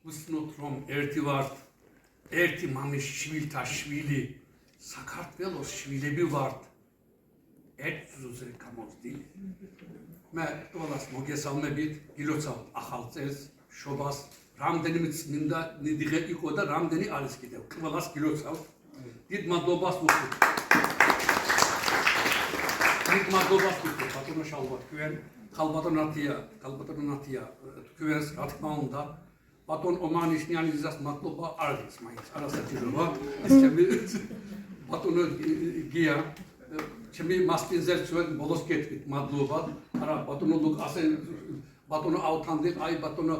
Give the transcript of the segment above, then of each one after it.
ვუსნოთ რომ ერთი ვართ, ერთი მამის შვილთა შვილი, საქართველოს შვილები ვართ. ერთ ზუზე გამოვდილი. მე ყველას მოგესალმებით, გილოცავთ ახალ წელს, შობას, რამდენიმე წმინდა ნიდიღე იყო და რამდენი არის კიდევ. ყველას გილოცავთ. დიდ მადლობას ვუხდით. დიდ მადლობას ვუხდით ბატონო შალვა თქვენ, ხალბატონო ნათია თქვენს რა თქმა უნდა. ბატონ ომანიშნიანიძეს მადლობა არ არის მაინც არასაჭიროა. ეს ჩემი ბატონო გია ჩემი მასპინძელ ჩვენ ბოლოს გეტყვით მადლობა. არა ბატონო ლუკასე ბატონო ავთანდი აი ბატონო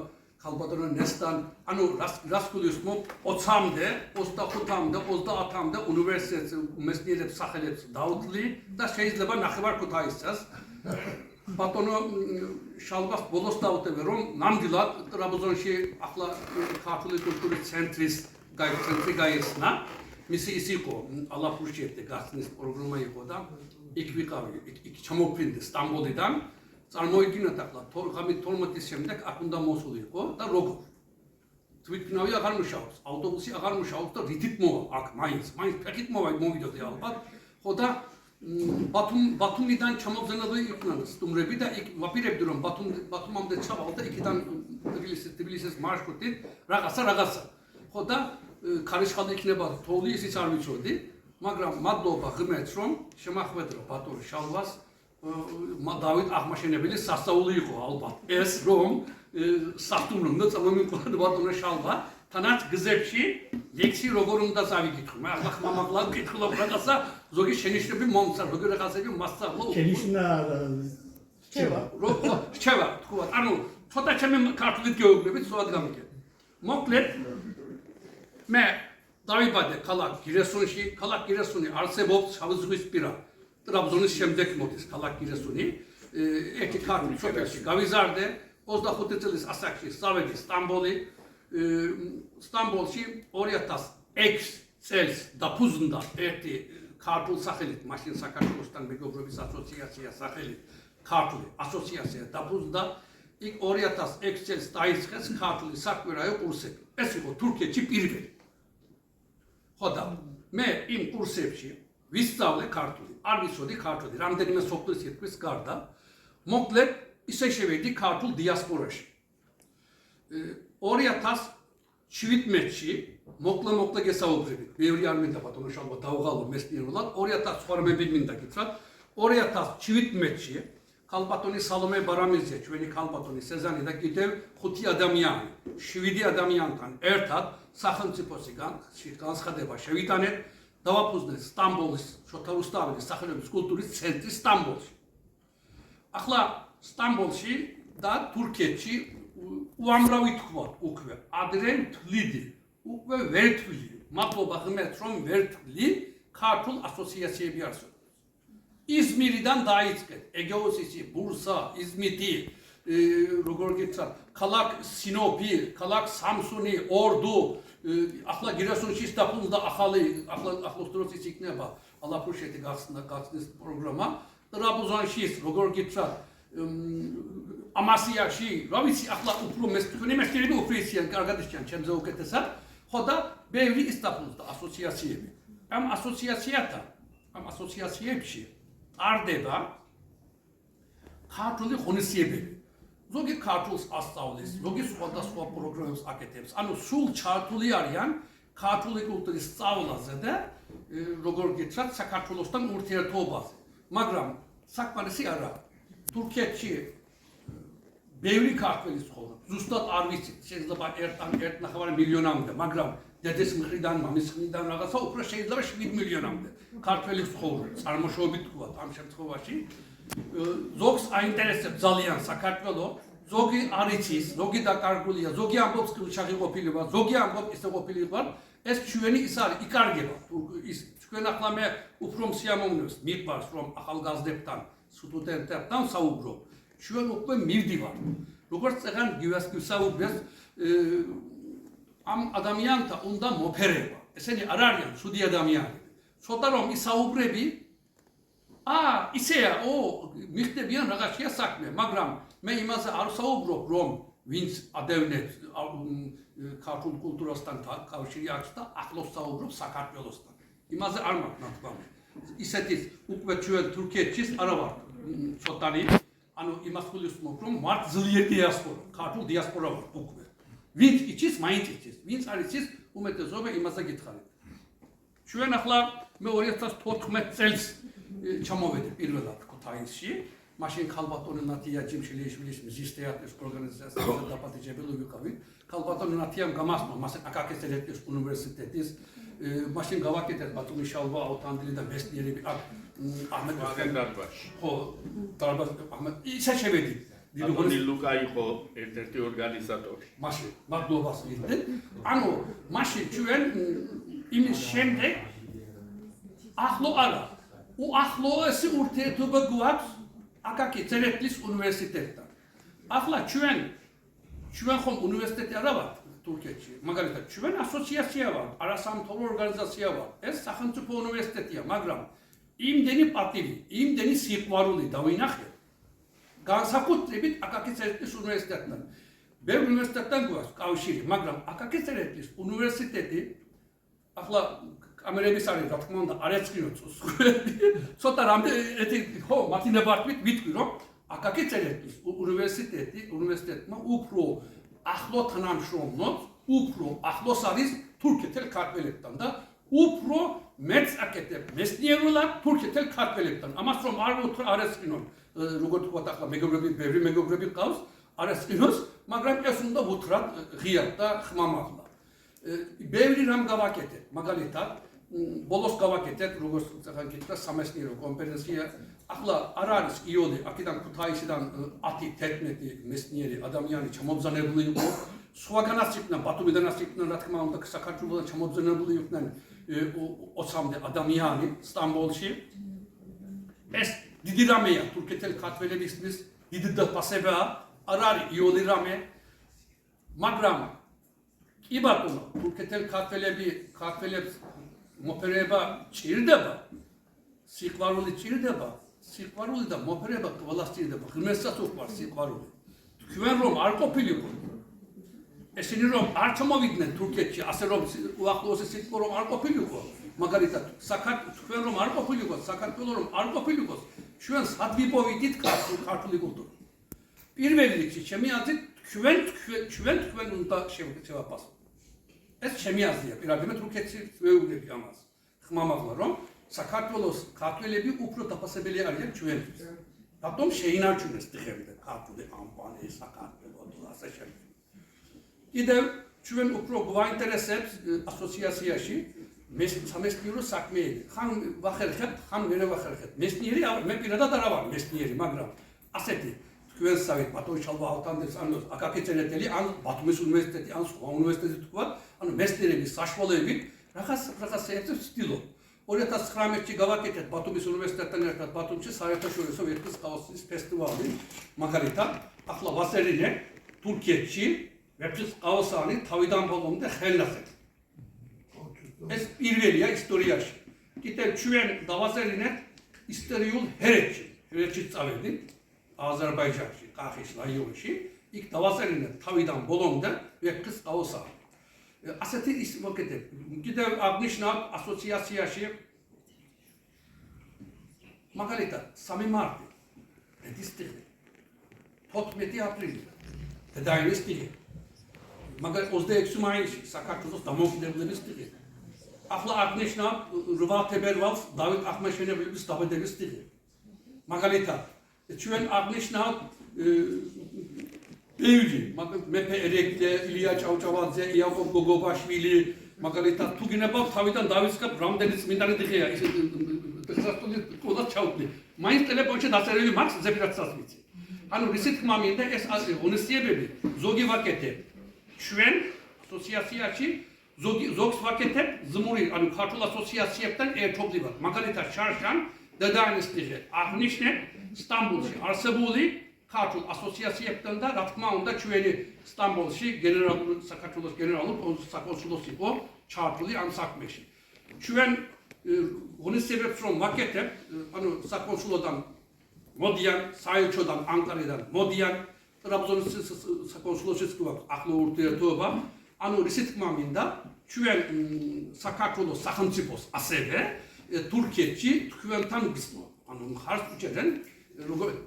ხალბატონო ნესტან ანუ რას გულისხმობ 20-მდე 25-მდე 30-მდე უნივერსიტეტს მეცნიერებს სახელებს დავთვლი და შეიძლება ნახევარ ქუთაისს ბატონო შალვას ბოლოს დავტევე რომ ნამდვილად ტრაბზონში ახლა ქართული კულტურის ცენტრი გაიხსნა მისი ის იყო ალაფუშიეთე გახსნის პროგრამა იყო და იქ ვიყავი იქ ჩამოვფრინდი სტამბოლიდან წარმოიდგინოთ ახლა 12-ის შემდეგ აქ უნდა მოსულიყო და როგორ თვითმფრინავი აღარ მუშაობს ავტობუსი აღარ მუშაობს და რითით მოვა აქ მაინც ფეხით მოვიდოდი ალბათ ხო და ბათუმიდან ჩამოვზენებული იყვნენ სტუმრები და იქ ვაპირებდი რომ ბათუმამდე ჩავალ და იქიდან თბილისის მარშრუტით რაღაცა ხო და ქარიშხალი იქნება თოვლი ისიც არ ვიცოდი მაგრამ მადლობა ღმერთს რომ შემახვედრა ბატონ შალვას დავით აღმაშენებელი სასწაული იყო ალბათ ეს რომ საფტუმრო უნდა წამომიყვანო ბატონო შალვა თანაც გზებში ლექსი როგორ უნდა წავიკითხო მე ახლა ხმამაღლა ვკითხულობ რაღაცა ზოგი შენიშვნები მომცა როგორ რაღაცები მასწავლო შენიშვნა რჩევა თქვა ანუ ცოტა ჩემი ქართულით გეუბნებით სწორად გამიგეთ მოკლედ მე დავიბადე ქალაქ გირესუნში ქალაქ გირესუნი არსებობს შავიზღვისპირა ტრაბზონის შემდეგ მოდის ქალაქ გირესუნი ერთი ქართული სოფელში გავიზარდე 25 წლის ასაკში სწავლედი სტამბოლში 2006 წელს დაფუძნდა ერთი ქართულ სახელით მაშინ საქართველოსთან მეგობრობის ასოციაცია სახელით ქართული ასოციაცია დაფუძნდა იქ 2006 წელს დაიწყეს ქართული საკვირაო კურსები ეს იყო თურქეთში პირველი ხო და მე იმ კურსებში ვისწავლე ქართული არ ვიცოდი ქართული რამდენიმე სოფლის სიტყვის გარდა მოკლედ ისე შევედი ქართულ დიასპორაში 2017-ში მოკლე გესაუბრებით ბევრი არ მინდა ბატონო შალვა დავღალო მეცნიერულად 2018-ში მინდა გითხრათ 2017-ში ხალბატონი სალომე ბარამიზია ჩვენი ხალბატონი სეზანი და კიდევ 5 ადამიანი 7 ადამიანთან ერთად სახელმწიფოსი განცხადება შევიტანეთ დავაფუძნეთ სტამბოლის შოთა რუსთაველის სახელობის კულტურის ცენტრი სტამბოლში. ახლა სტამბოლში და თურქეთში უამრავი თქვა უკვე ადრე თვლიდი უკვე ვერ თვლი მადლობა ღმერთს რომ ვერ თვლი ქართულ ასოციაციები არსებობს. იზმირიდან დაიწყეთ ეგეოსისი, ბურსა, იზმიტი, როგორ გითხრათ, ქალაქ სინოპი, ქალაქ სამსუნი, ორდუ ახლა გირესუნში დაფუძნდა ახალი ახლოს დროს ის იქნება ალაფუშეთი გახსნის პროგრამა ტრაბზონში როგორ გითხრათ ამასიაში რა ვიცი ახლა უფრო თქვენი მეცნიერები უფრო იციან კარგად ისჩიან ჩემზე უკეთესად ხო და ბევრი ის დაფუძნდა ასოციაციები ამ ასოციაციებში ტარდება ქართული ღონისძიებები ზოგი ქართულს ასწავლის, ზოგი სხვადასხვა პროგრამებს აკეთებს. ანუ სულ ჩართული არიან ქართული კულტურის სწავლაზე და როგორ გითხრათ, საქართველოსთან ურთიერთობაზე. მაგრამ საკმარისი არა. თურქეთში ბევრი ქართველი ცხოვრობს. ზუსტად არ ვიცით, შეიძლება 1.5 მილიონამდე, მაგრამ დედის მხრიდან, მამის მხრიდან რაღაცა უფრო შეიძლება 7 მილიონამდე ქართველი ცხოვრობს. წარმოშობით თქვა ამ შემთხვევაში ზოგს აინტერესებს ძალიან საქართველო, ზოგი არ იცის, ზოგი დაკარგულია, ზოგი ამბობს კილჩაღი ყოფილიყო, ზოგი ამბობს ისე ყოფილიყო, ეს ჩვენი ის არის, იკარგება. ის ჩვენ ახლა მე უფრო სიამოვნებს მიყვარს რომ ახალგაზრდებთან, სტუდენტებთან საუბრობ. ჩვენ უკვე მივდივართ. როგორც წეგან გივასაუბრეს ამ ადამიანთა უნდა მოფერება. ესენი არ არიან ცუდი ადამიანები. ცოტა რომ ისაუბრები ისეა, მიხდებიან რაღაცია საქმე, მაგრამ მე იმაზე არ საუბრობ, რომ ვინც ადევნებს ქართულ კულტურასთან კავშირი აქვს და ახლოს საუბრობს საქართველოსთან. იმაზე არ მაქვს ნათქვამი. ისეთი უკვე ჩვენ თურქეთშიც არა ვარ ცოტანი, ანუ იმას გულისხმობ, რომ ვართ ძლიერ დიასპორა, ქართულ დიასპორა ვარ უკვე. ვინც იცის, მაინც იცის, ვინც არ იცის, უმეტესობა იმაზე გითხარით. ჩვენ ახლა მე 2014 წელს ჩამოვედი პირველად ქუთაისში, მაშინ ქალბატონი ნათია ჯიმშილიშვილის მზის თეატრის ორგანიზაციაზე დაპატიჟებელი ვიყავი. ქალბატონი ნათიამ გამასმა მას აკაკის ელექტრის უნივერსიტეტის მაშინ გავაკეთეთ ბატონი შალვა ავთანდილი და მესტიერები აჰმედ დარბაზში. ხო, დარბაზ აჰმედ ისე შევედი. ბატონი ლუკა იყო ერთ-ერთი ორგანიზატორი. მაშინ მადლობას ვიტყვი. ანუ მაშინ ჩვენ იმის შემდეგ ახლო არა. უახლოესი ურთიერთობა გვაქვს აკაკის ელექტრის უნივერსიტეტთან. ახლა ჩვენ ხომ უნივერსიტეტი არა ვართ თურქეთში, მაგალითად ჩვენ ასოციაცია ვართ, არასამთავრობო ორგანიზაცია ვართ. ეს სახელმწიფო უნივერსიტეტია, მაგრამ იმდენი პატივი, იმდენი სიყვარული დავინახეთ განსაკუთრებით აკაკის ელექტრის უნივერსიტეტთან. ბევრ უნივერსიტეტთან გვაქვს კავშირი, მაგრამ აკაკის ელექტრის უნივერსიტეტი ახლა კამერების არის, რა თქმა უნდა, არ ეწყინოთ ცოცხლები. ცოტა რამდენი ხო, მათი ნებართვით ვიტყვი, რომ აკაკის ელექტრის უნივერსიტეტმა უფრო ახლო თანამშრომლობს, უფრო ახლოს არის თურქეთელ ქართველებთან და უფრო მეც აკეთებს მეცნიერულად თურქეთელ ქართველებთან. ამას რომ არ ეწყინოთ, როგორც თქვა ახლა მეგობრები, ბევრი მეგობრები ყავს, არ ეწყინოს, მაგრამ ეს უნდა უთხრათ ღიად და ხმამაღლა. ბევრი რამ გავაკეთეთ, მაგალითად ბოლოს გავაკეთეთ, როგორც წახანკითხა სამეცნიერო კონფერენცია. ახლა არ არის იოდე, აქედან ქუთაისიდან 10-11 მეცნიერი ადამიანი ჩამობზანებული იყო. სხვაგანაც იქნა, ბათუმიდანაც იქნა, რა თქმა უნდა, საქართველოსთან ჩამობზანებული იყვნენ 20-მდე ადამიანი სტამბოლში. ეს დიდი რამეა თურქეთელ ქართველებისთვის, დიდი დაფასებაა, არ არის იოდი რამე, მაგრამ კი ბატონო, თურქეთელ ქართველებს მოფერება ჭირდება, სიყვარული ჭირდება, სიყვარული და მოფერება ყველას ჭირდება, ღმერთსაც უყვარს სიყვარული. თქვენ რომ არ ყოფილიყო, ესენი რომ არ ჩამოვიდნენ თურქეთში, ასე რომ უახლოესი სიტყვა რომ არ ყოფილიყო, მაგალითად, თქვენ რომ არ ყოფილიყო, საქართველოს რომ არ ყოფილიყო, ჩვენ სად ვიპოვიდით ქართული კულტურა. პირველ რიგში ჩემი აზრით თქვენ უნდა შევაფასოთ. ეს ჩემი აზრია, პირადად თურქეთში ვეუბნები ამას. ხმამაღლა რომ საქართველოს ქართველები უფრო დაფასებელი არიან ჩვენთვის. რატომ შეინარჩუნეს დღემდე ქართული ამბანი საქართველოს და ასე შემდეგ. კიდევ ჩვენ უფრო გვაინტერესებს ასოციაციაში სამეცნიერო საქმეები. ხან ვახერხებთ, ხან ვერ ვახერხებთ. მეცნიერი მე პირადად არა ვარ მეცნიერი, მაგრამ ასეთი თქვენ სავით ბატონ შალვა ავთანდეს ან აკაკის ელექტრი ან ბათუმის უნივერსიტეტი ან სხვა უნივერსიტეტი თქვა, ანუ მეცნიერების საშუალებებით რაღაცეებს ვცდილობ. 2019-ში გავაკეთეთ ბათუმის უნივერსიტეტთან ერთად ბათუმში საერთაშორისო ვერცხლის ყავასის ფესტივალი, მაგალითად, ახლა ვასერინე თურქეთში ვერცხლის ყავასანი თავიდან ბოლომდე ხელნასეთ. ეს პირველია ისტორიაში. კიდევ ჩვენ დავასერინეთ ისტორიულ ჰერეთში წავედით აზერბაიჯანში, ყახის რაიონში, იქ დავასერინეთ თავიდან ბოლომდე ვერცხლის ყავასანი. ასეთი ის მოკეთებ. კიდევ აღნიშნავ ასოციაციაში მაგალითად 3 მარტი დედისტიღი 14 აპრილი დედაინის დღე მაგალითად 26 მაისში საქართველოს დამოუკიდებლობის დღე ახლა აღნიშნავ 8 თებერვალს დავით ახმაშენებლის დაბადების დღე მაგალითად ჩვენ აღნიშნავ ბევრი მეფე ერეკლე, ილია ჭავჭავაძე, იაკობ გოგობაშვილი, მაგალითად თუ გინებავთ თავიდან დავიწყებ რამდენი წმინდანი დღეა, ისე დღესასწაული ყველას ჩავთვლი. მაინც ტელეფონში დაწერილი მაქვს ზეპირაცას ვიცი. ანუ რისი თქმა მინდა ეს ღონისძიებები ზოგი ვაკეთებ ჩვენ ასოციაციაში, ზოგს ვაკეთებ ზმური, ანუ ქართულ ასოციაციებთან ერთობლივად. მაგალითად შარშან დედაინის დღე აღნიშნეთ სტამბოლში არსებული ქართულ ასოციაციებთან და რა თქმა უნდა ჩვენი სტამბოლში საქართველოს გენერალურ საკონსულოს იყო ჩართული ამ საქმეში. ჩვენ ღონისძიებებს რომ ვაკეთებთ, ანუ საკონსულოდან მოდიან, საელჩოდან, ანკარიდან მოდიან, ტრაბზონის საკონსულოშიც გვაქვს ახლო ურთიერთობა. ანუ ისე თქმა მინდა, ჩვენ საქართველოს სახელმწიფოს ასევე თურქეთში თქვენთან ვისმო. ანუ ხარს უჭერენ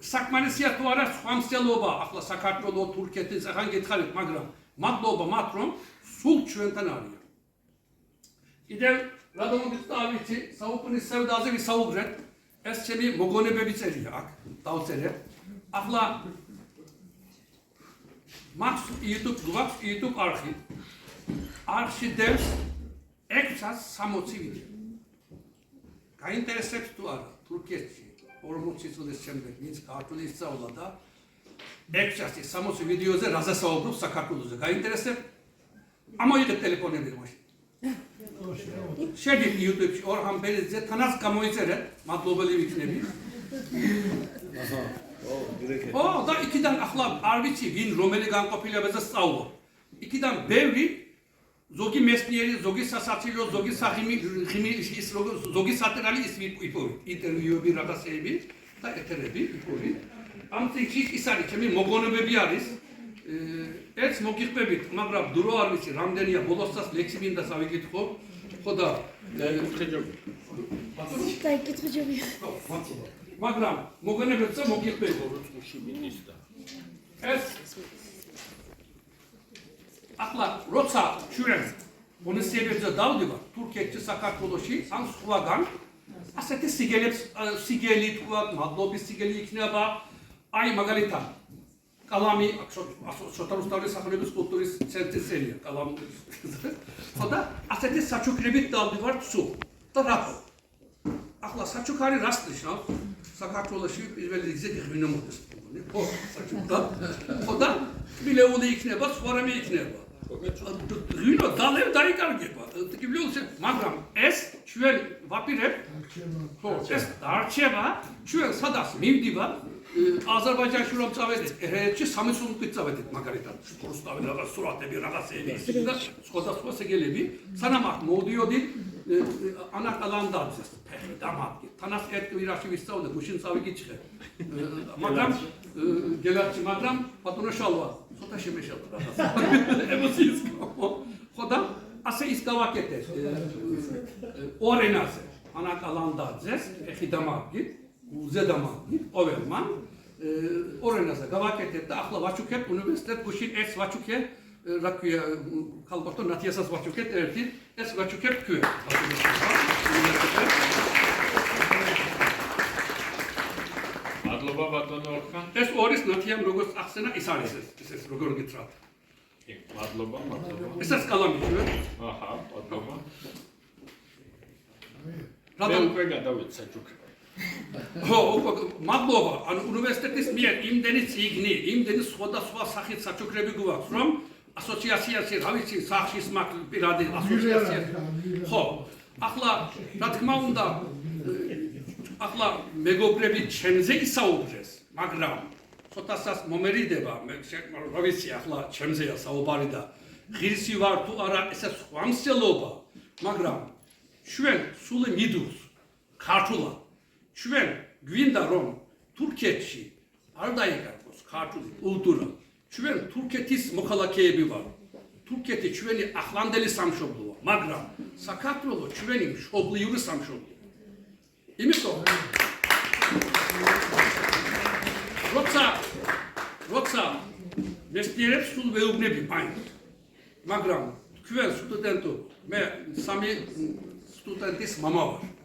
საკმარისია თუ არა სხვა მსჯელობა ახლა საქართველოს თურქეთის ახან გითხარით, მაგრამ მადლობა მათ რომ სულ ჩვენთან არიან. კიდევ რადგან ვიცი, საუკუნის სევდაზე ვისაუბრეთ, ეს ჩემი მოგონებები წერია აქ, დავწერე. ახლა მაქვს YouTube არხი. არხში დევს 660 ვიდეო. გაინტერესებს თუ არა თურქეთში 40 წლის შემდეგ ვინც ქართული ისწავლა და 660 ვიდეოზე რაზე საუბრობს საქართველოზე. გაინტერესებს? ამოიღეთ ტელეფონები მაშინ. შედით YouTube-ში ორჰან ბერიძე თანაც გამოიწერეთ, მადლობელი ვიქნები. და იქიდან ახლა არ ვიცი ვინ რომელი განყოფილებაზე სწავლობ. იქიდან ბევრი ზოგი მეცნიერი, ზოგი სასაცილო, ზოგი ზოგი სატირალი ის იპოვეთ. ინტერვიუები რაღაცეები და ეთერები იპოვეთ. ამ წიგნში ის არის ჩემი მოგონებები არის. ეს მოგიხმებით, მაგრამ დრო არ ვიცი, რამდენია ბოლოსწას ლექსი მინდა წავიკითხო. ხო და მაგრამ მოგონებებს მოგიხმებით. ეს ახლა როცა ჩვენ მონასტერებზე დავდივართ თურქეთში, საქართველოში, ან სხვაგან, ასეთი სიგელი თქვა, მადლობის სიგელი იქნება, აი მაგალითად კალამი, შოთარუსთავის სახელობის კულტურის ცენტრის სერია, კალამი. ხო და ასეთი საჩუქრებით დავდივართ სულ. და რატო? ახლა საჩუქარი რას ნიშნავს? საქართველოში პირველ რიგზე ღვინო მოდის. ხო, საჩუქრა. ხო და კბილეული იქნება, სხვა რამე იქნება. ღვინო დალევ დაიკარგება. კბილეულში, მაგრამ ეს ჩვენ ვაპირებთ. ხო, ეს დარჩება, ჩვენ სადაც მივდივართ, აზერბაიჯანში რომ წავედით, ერთში 3 წუთით წავედით, მაგალითად, რუსთავი რაღაც სურათები, რაღაცეები და სხვადასხვა სეგელები, სანამ აქ მოვდიოდით, ანაკალანდაძეს ფეხი დამადგე. თანაც ერთ კვირაში ვისწავლე, გუშინ წავიკიჩხე. მაგრამ გელათში, მაგრამ ბატონო შალვა, ცოტა შემეშალა რაღაც. ემოციის გამო. ხო და ასე ის გავაკეთეთ. ორენაზე ანაკალანდაძეს ფეხი დამარგით. უზედამაგით ყოველმა ორენაზე გავაკეთეთ და ახლა ვაჩუქებ უნივერსიტეტ გუშინ ეს ვაჩუქე რა ქვია ქალბატონ ნათიასას ვაჩუქეთ ერთი ეს ვაჩუქებ თქვენ მადლობა ბატონო ორხან ეს ორის ნათიამ როგორც ახსენა ის არის ეს როგორ გითხრათ მადლობა ესაც კალამი ჩვენ აჰა მადლობა რადგან უკვე გადავეც საჩუქრ ხო, მადლობა, ანუ უნივერსიტეტის მიერ იმდენი წიგნი, იმდენი სხვადასხვა სახის საჩუქრები გვაქვს, რომ ასოციაციაზე, რა ვიცი, სახშის მაგ პირადი ასოციაცია. ხო, ახლა რა თქმა უნდა, ახლა მეგობრები ჩემზე ისაუბრეს, მაგრამ ცოტასას მომერიდება, რა ვიცი, ახლა ჩემზეა საუბარი და ღირსი ვარ თუ არა, ეს სხვა მსჯელობა, მაგრამ ჩვენ სულ მიდურს ქართულად ჩვენ გვინდა რომ თურქეთში არ დაიკარგოს ქართული კულტურა. ჩვენ თურქეთის მოქალაქეები ვართ. თურქეთი ჩვენი ახლანდელი სამშობლოა, მაგრამ საქართველოს ჩვენი მშობლიური სამშობლოა. იმიტომ როცა მეცნიერებს სულ ვეუბნები მაინც, მაგრამ თქვენ სტუდენტო, მე 3 სტუდენტის მამა ვარ.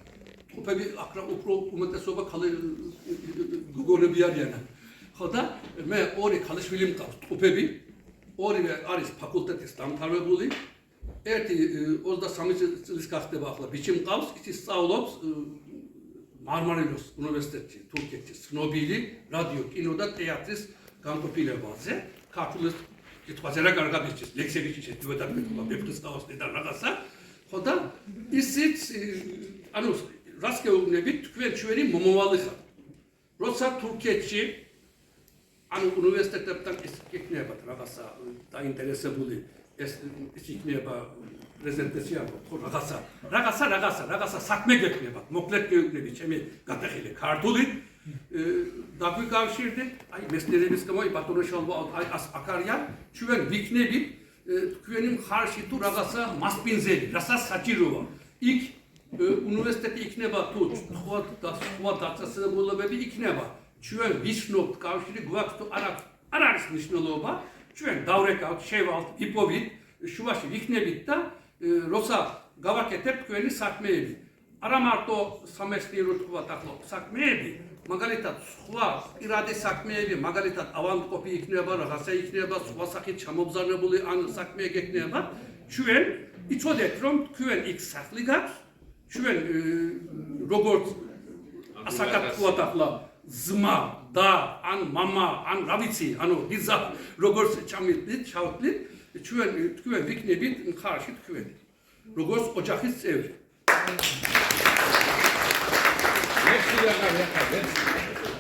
ყოფილი აკრა უფრო უმეტესობა ხალე გოგონები არიან. ხო და მე 2 ქალიშვილი მყავს ყოფები, 2 არის ფაკულტეტის დამთავრებული, ერთი 23 წლის გახდება ახლა ბიჭი მყავს, ის სწავლობს მარმარილოს უნივერსიტეტში, თურქეთში, ცნობილი რადიო, კინო და თეატრის განყოფილებაზე, ქართულის კითხვაზე რა კარგად იცის, ლექსები იცის, დიოდარ მეკობა, ბეფრის ყავასდი და რაღაცა. ხო და ისიც ანუ რას გეუბნებით, თქვენ ჩვენი მომავალი ხართ. როცა თურქეთში ანუ უნივერსიტეტებთან ის იქნებათ რაღაცა დაინტერესებული, ეს იქნება პრეზენტაცია, ხო რაღაცა საქმე გექნებათ, მოკლედ გეუბნებით ჩემი გადახილი ქართულით, დაგვიკავშირდით, აი მეცნიერების გამო ბატონო შალვა აი აქ არიან, ჩვენ ვიქნებით თქვენი მხარში თუ რაღაცა მასპინძელი, რასაც საჭიროა. იქ უნივერსიტეტი იქნება თუ სხვა დაწესებულებები იქნება. ჩვენ ვისნობთ კავშირი გვაქვს თუ არ არის მნიშვნელობა. ჩვენ დავრეკავთ, შევალთ, ვიპოვით, შუაში ვიქნებით და როცა გავაკეთებთ თქვენი საქმეები. არა მარტო სამეცნიერო თქვა ახლა საქმეები, მაგალითად სხვა პირადი საქმეები, მაგალითად ავანტყოფი იქნება, რაღაცა იქნება, სხვა სახით ჩამობზარებული ან საქმე იქნება, ჩვენ იცოდეთ რომ თქვენ იქ სახლი გაქვთ, ჩვენ როგორც ასაკად თქვა ახლა ზმა და ან мама ან რა ვიცი, ანუ იზა როგორც ჩამიტით, ჩავთვლით, თქვენ ვიქნებით მხარში თქვენი. როგორც ოჯახის წევრი.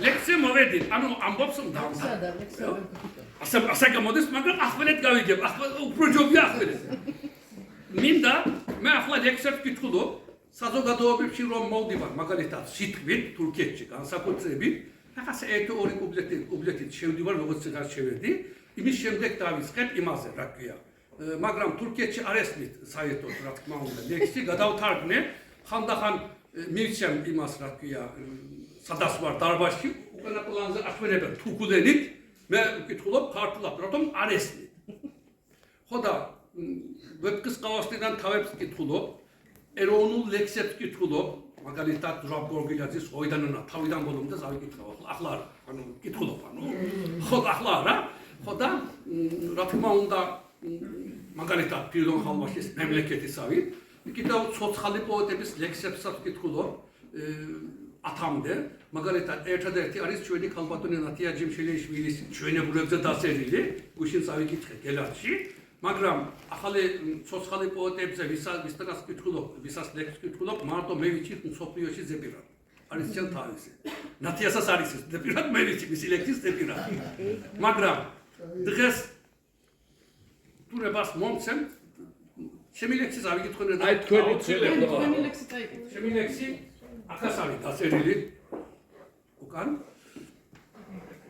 ლექსი მოვედით, ანუ ამბობს უნდა. ასე გამოდის, მაგრამ ახველეთ გავიგებ, უფრო ჯობია ახველეთ. მინდა მე ახლა ლექსებს ვკითხულობ, საზოგადოებებში რომ მოვდივარ, მაგალითად, სიტყვით თურქეთში განსაკუთრებით, რაღაცა 1-2 კუბლეთით შევდივარ, როგორც წინას შევედი, იმის შემდეგ დავიწყებ იმაზე, რა ქვია. მაგრამ თურქეთში არ ესმით საერთოდ, რა თქმა უნდა, ლექსი გადავთარგმნე, ხანდახან მივცემ იმას, რა ქვია, სადაც ვარ დარბაზში, უკანა პლანზე ახვენებენ თურქულენით, მე ვკითხულობ ქართულად, რატომ არ ესმით. ხო და ვეფხის ყავასთიდან თავებს ვკითხულობ, ეროვნულ ლექსებს ვკითხულობ, მაგალითად ზურაბ გორგილაძის ოიდანონა თავიდან ბოლომდე დავიკითხავ, ახლა არა, ანუ ვკითხულობ, ანუ ხო ახლა არა, ხო და რა თქმა უნდა მაგალითად პირდონ ხალბაშის მემლეკეთისავით, კიდევ ცოცხალი პოეტების ლექსებსაც ვკითხულობ 10-მდე, მაგალითად ერთადერთი არის ჩვენი ქალბატონი ნათია ჯიმშელიშვილის ჩვენებურებზე დაწერილი, გუშინ წავიკითხე გელათში, მაგრამ ახალი ცოცხალი პოეტებზე ვისთანაც ვკითხულობ, ვისაც ლექსს ვკითხულობ, მარტო მე ვიცით მსოფლიოში ზეპირად. არის ჩემ თავისი. ნათიასაც არის ეს ზეპირად, მე ვიცი მისი ლექსის ზეპირად. მაგრამ დღეს თურებას მომცემ ჩემი ლექსი ავიკითხონე და აი თქვენი ცილება. თქვენი ლექსი წაიკითხე. ჩემი ლექსი აქაც არის დაწერილი. უკან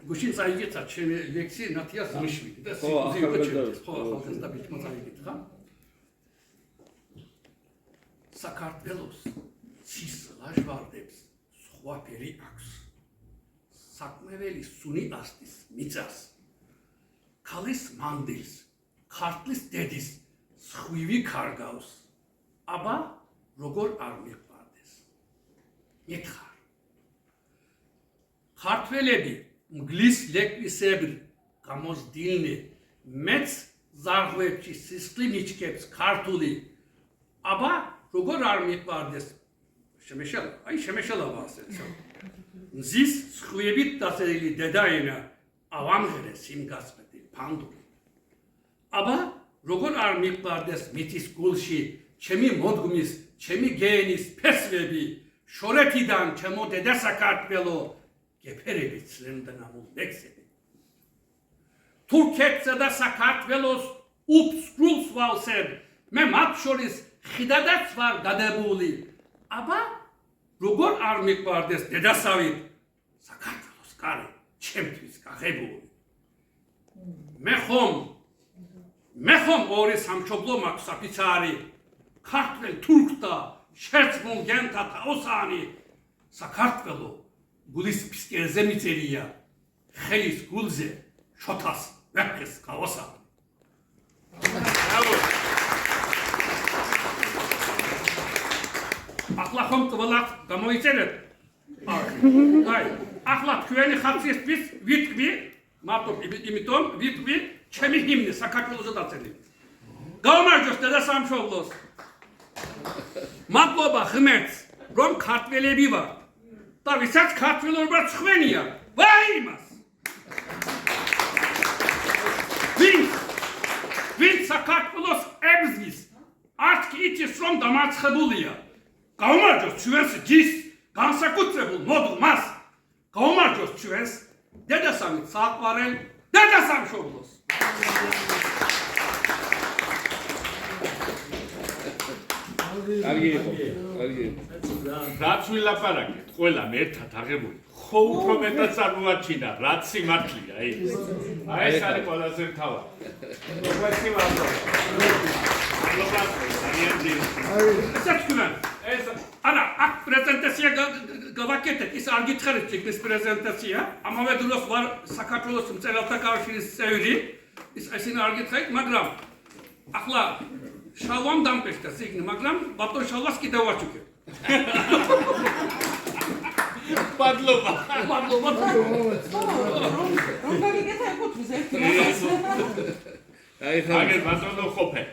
გუშინ წაიკითხა ჩემი ლექსი ნათიას მიშვიდი და სიკუზი იყო ჩემთვის. ხო, ახალგაზრდა ბიჭმა წაიკითხა. საქართველოს ცის ლაჟვარდებს სხვა ფერი აქვს. საქმეველი სუნი ასტის მიწას. ქალის მანდილს, ქართლის დედის სხვივი ქარგავს. აბა როგორ არ მიყვარდეს. მითხარ. ქართველები მგლის ლეკვისებრი გამოსდილნი მეც ზარღვებში სისხლი მიჩქებს ქართული. აბა როგორ არ მიყვარდეს. შემეშალა, აი შემეშალა ვასეთ. მზის სხვივით დაწერილი დედაენა ავამღერეს სიმგასყეთი ფანდური. აბა როგორ არ მიყვარდეს მიწის გულში ჩემი მოდგმის, ჩემი გენის ფესვები, შორეთიდან ჩემო დედა საქართველო გეფერებით ცრემდნამულ ლექსები. თურქეთსა და საქართველოს უფსრულს ვავსებ, მე მათ შორის ხიდადაც ვარ გადებული. აბა როგორ არ მიყვარდეს დედასავით საქართველოს კარი ჩემთვის გაღებული. მე ხომ ორი სამშობლო მაქვს საფიცარი, ქართველ თურქთა შერწყმულ გენთა თაოსანი. საქართველო გულის ფსკერზე მიწერია, ხელის გულზე შოთას ვეფხის გაოსანი. ახლა ხომ ყველას გამოიწერეთ? აი, ახლა თქვენი ხალხისთვის ვიტყვი, მარტო იმიტომ ვიტყვი ჩემი ჰიმნი საქართველოს დაწერილი. გაუმარჯოს დედა სამშობლოს. მადლობა ღმერთს, რომ ქართველები ვართ და ვისაც ქართველობა ხვენია, ვაი იმას. ვინ საქართველოს ებზვის, არც კი იცის რომ დამარცხებულია. გაუმარჯოს ჩვენს ჯის განსაკუთრებულ მოდღმას. გაუმარჯოს ჩვენს დედასამით საყვარელ დედა სამშობლოს. კარგი იყო. რაც ვილაპარაკეთ, ყველამ ერთად აღებული. ხო უფრო მეტად წარმოაჩინა, რაც სიმართლეა, აი ეს არის ყველაზე მთავარი. მოგესალმებით. მადლობა, ძალიან დიდი. საჩქნა, ეს ანა, აქ პრეზენტაცია გავაკეთეთ, ის არ გითხარით ციგნის პრეზენტაცია. ამავე დროს ვარ საქართველოს მწერალთა კავშირის წევრი, ისინი არ გითხარით, მაგრამ ახლა შალვამ დამპეშდა ციგნი, მაგრამ ბატონ შალვას კიდევ ვაჩუქებ. მადლობა. მადლობა. რომ გაგიკეთა ეკუთვნის ერთი. აი ხა ბატონო ხოფე.